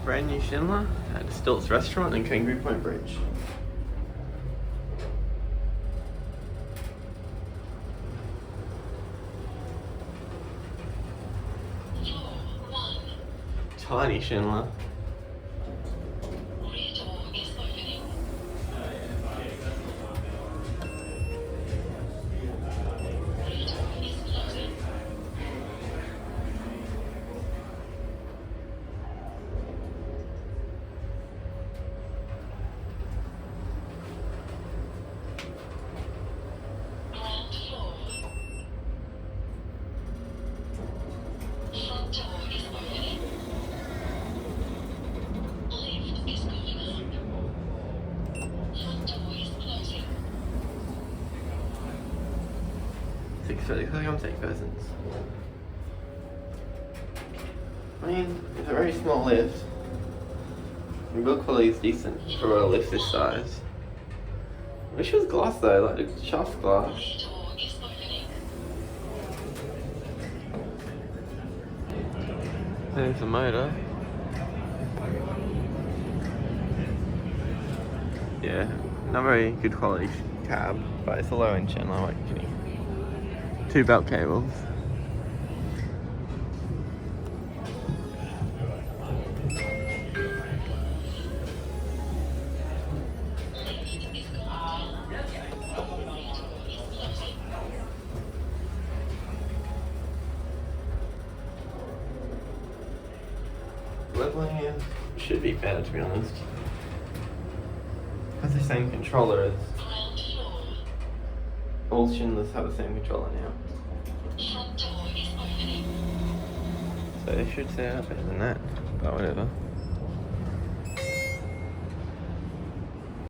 Brand new Schindler at the Stilts restaurant in Kangaroo Point Bridge. Tiny Schindler. Come take persons. I mean, it's a very small lift. The build quality is decent for a lift this size. I wish it was glass though, like the shaft's glass. There's the motor. Yeah, not very good quality cab, but it's a low end channel, I like it. 2 belt cables. Leveling is should be better, to be honest. Has the same controller as all Schindlers have the same controller now. So they should set out better than that, but whatever.